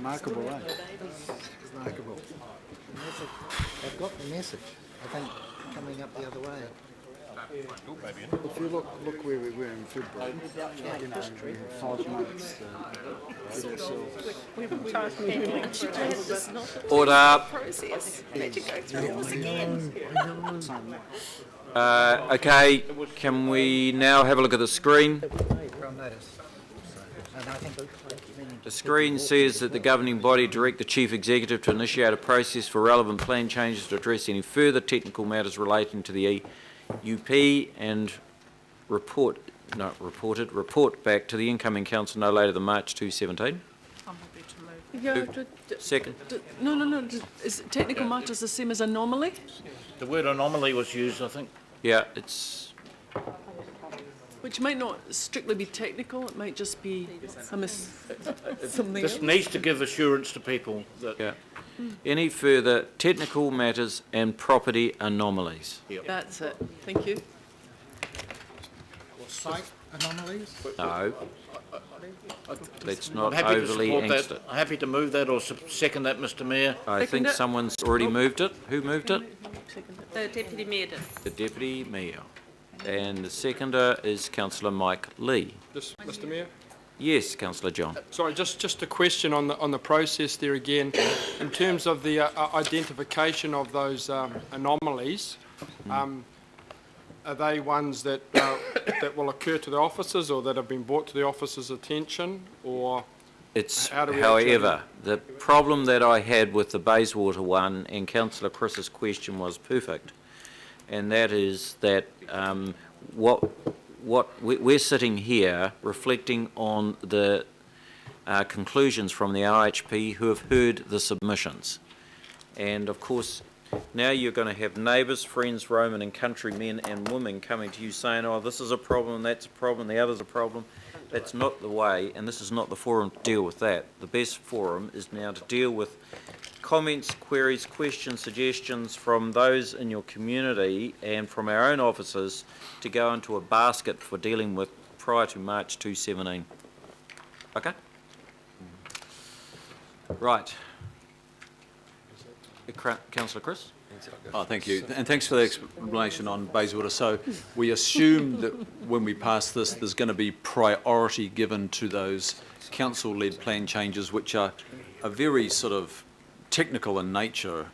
Remarkable, eh? Remarkable. They've got the message. I think coming up the other way. If you look where we were in February, you know, we had 5 months. Order. Process. Let you go through this again. Okay, can we now have a look at the screen? The screen says that the governing body direct the Chief Executive to initiate a process for relevant plan changes to address any further technical matters relating to the UP and report back to the incoming council no later than March 2017. I'm happy to move. Second. No. Is technical matters the same as anomaly? The word anomaly was used, I think. Yeah, it's... Which might not strictly be technical, it might just be something This else. needs to give assurance to people that Yeah. Any further technical matters and property anomalies? That's it. Thank you. Site anomalies? No. Let's not I'm happy to overly support angst that. it. I'm happy to move that or second that, Mr. Mayor. I think it. someone's already moved it. Who moved it? The Deputy Mayor did. The Deputy Mayor. And the seconder is Councillor Mike Lee. Just, Mr. Mayor? Yes, Councillor John. Sorry, just a question on the process there again. In terms of the identification of those anomalies, are they ones that that will occur to the officers or that have been brought to the officers' attention, or It's, how do we however, the problem that I had with the Bayswater one and Councillor Chris's question was perfect, and that is that we're sitting here reflecting on the conclusions from the RHP who have heard the submissions, and of course now you're going to have neighbours, friends, Roman and country men and women coming to you saying, oh, this is a problem, that's a problem, the other's a problem. That's not the way, and this is not the forum to deal with that. The best forum is now to deal with comments, queries, questions, suggestions from those in your community and from our own officers to go into a basket for dealing with prior to March 2017. Okay? Right. Councillor Chris? Oh, thank you. And thanks for the explanation on Bayswater. So we assume that when we pass this, there's going to be priority given to those council-led plan changes, which are very sort of technical in nature,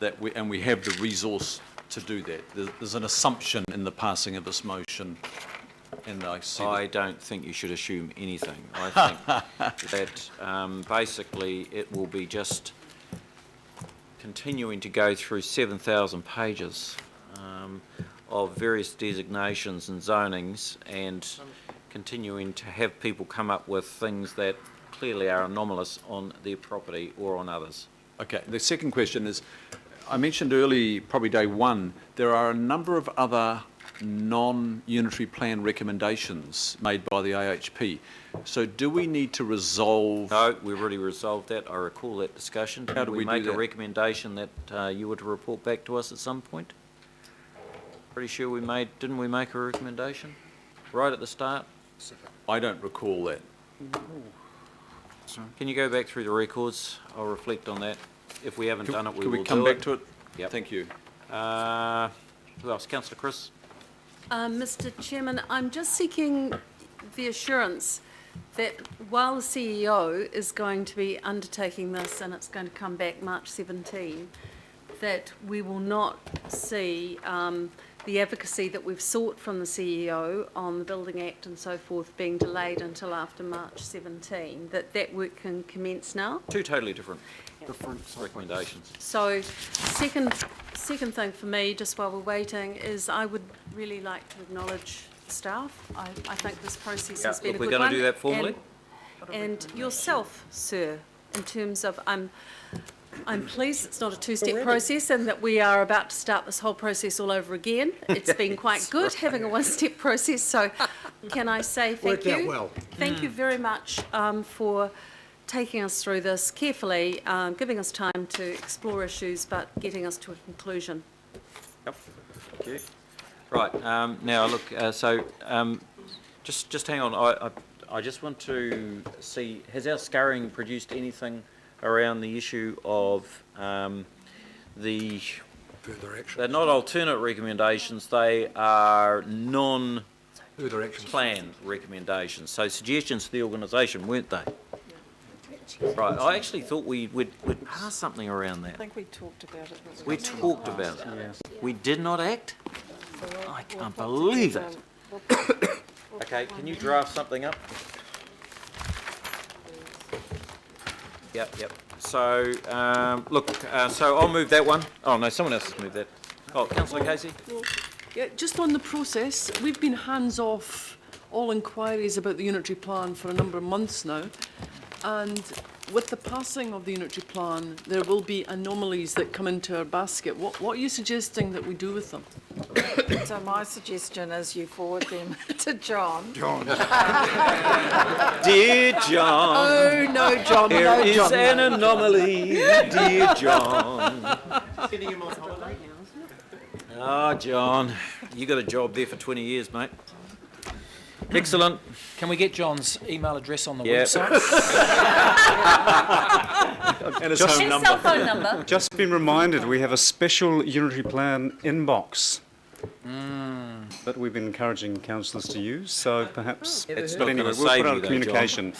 and we have the resource to do that. There's an assumption in the passing of this motion. And I don't think you should assume anything. I think that basically it will be just continuing to go through 7,000 pages of various designations and zonings and continuing to have people come up with things that clearly are anomalous on their property or on others. Okay, the second question is, I mentioned early, probably day one, there are a number of other non-unitary plan recommendations made by the AHP. So do we need to resolve... No, we've already resolved that. I recall that discussion. How do we make do a that? recommendation that you were to report back to us at some point? Pretty sure we made, didn't we make a recommendation right at the start? I don't recall that. Can you go back through the records? I'll reflect on that. If we haven't done it, we Can will we come do back it. to it? Yep. Thank you. Who else? Councillor Chris? Mr. Chairman, I'm just seeking the assurance that while the CEO is going to be undertaking this and it's going to come back March 17, that we will not see the advocacy that we've sought from the CEO on the Building Act and so forth being delayed until after March 17, that work can commence now. Two totally different recommendations. So second thing for me, just while we're waiting, is I would really like to acknowledge staff. I think this process has been a good one. We're going to do that formally. And yourself, sir, in terms of I'm pleased it's not a two-step process and that we are about to start this whole process all over again. It's been quite good having a one-step process. So can I say thank you? Worked out well. Thank you very much for taking us through this carefully, giving us time to explore issues, but getting us to a conclusion. Yep. Thank you. Right. Now, look. Just hang on. I just want to see, has our scurrying produced anything around the issue of the... Further action. They're not alternate recommendations, they are Further action. non-plan recommendations. So suggestions to the organisation, weren't they? Right, I actually thought we'd pass something around that. I think we talked about it. We talked about it. We did not act? I can't believe it. Okay, can you draft something up? Yep. So, so I'll move that one. Oh, no, someone else has moved that. Oh, Councillor Casey? Yeah, just on the process, we've been hands-off all inquiries about the unitary plan for a number of months now. And with the passing of the unitary plan, there will be anomalies that come into our basket. What are you suggesting that we do with them? So my suggestion is you forward them to John. Dear John, Oh, no, John, there no, is John. an anomaly, dear John. Ah, John, you got a job there for 20 years, mate. Excellent. Can we get John's email address on the Yeah. website? And his And cell phone number. Just been reminded, we have a special unitary plan inbox that we've been encouraging councillors to use, so perhaps... It's But not anyway, going to we'll save put out you a though, John. communication.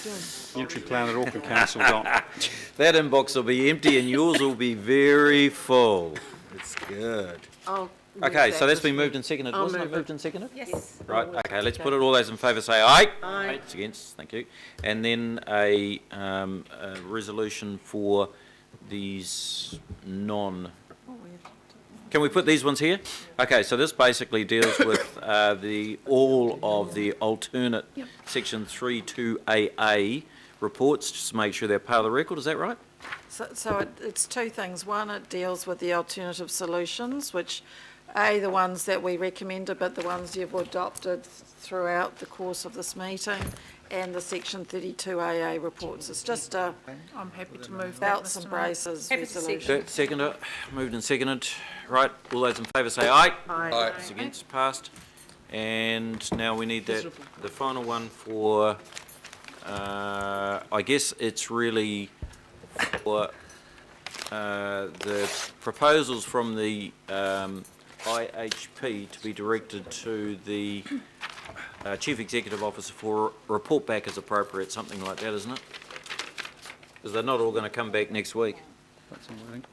Unitary plan at aucklandcouncil.govt. That inbox will be empty and yours will be very full. It's good. I'll move Okay, so that. that's been moved and seconded. I'll Wasn't it move it. moved and seconded? Yes. Right, okay, let's put it, all those in favour say aye. Aye. It's against, thank you. And then a resolution for these Can we put these ones here? Okay, so this basically deals with all of the alternate section 32AA reports, just to make sure they're part of the record, is that right? So it's two things. One, it deals with the alternative solutions, which the ones that we recommended, but the ones you've adopted throughout the course of this meeting, and the section 32AA reports. It's just a I'm happy to move that, belts Mr. and Mayor. braces Happy to see. resolution. Seconder, moved and seconded. Right, all those in favour say aye. Aye. It's against, passed. And now we need the final one for, I guess it's really for the proposals from the IHP to be directed to the Chief Executive Officer for report back as appropriate, something like that, isn't it? Because they're not all going to come back next week. That's all, I think.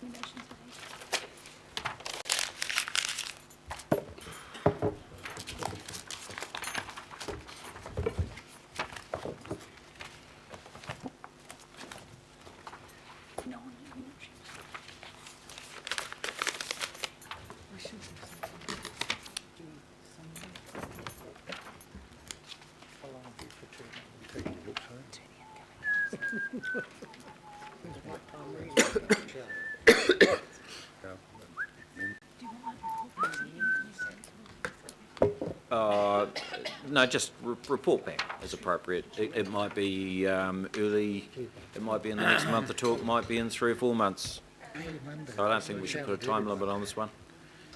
No, just report back as appropriate. It might be early, it might be in the next month or two, it might be in 3 or 4 months. So I don't think we should put a time limit on this one,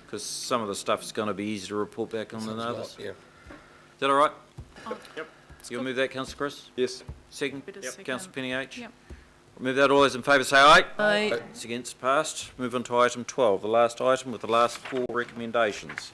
because some of the stuff is going to be easier to report back on than others. Yeah. Is that all right? Yep. So you'll move that, Councillor Chris? Yes. Second? Second. Councillor Penny H? Yep. Move that, all those in favour say aye. Aye. It's against, passed. Move on to item 12, the last item with the last 4 recommendations.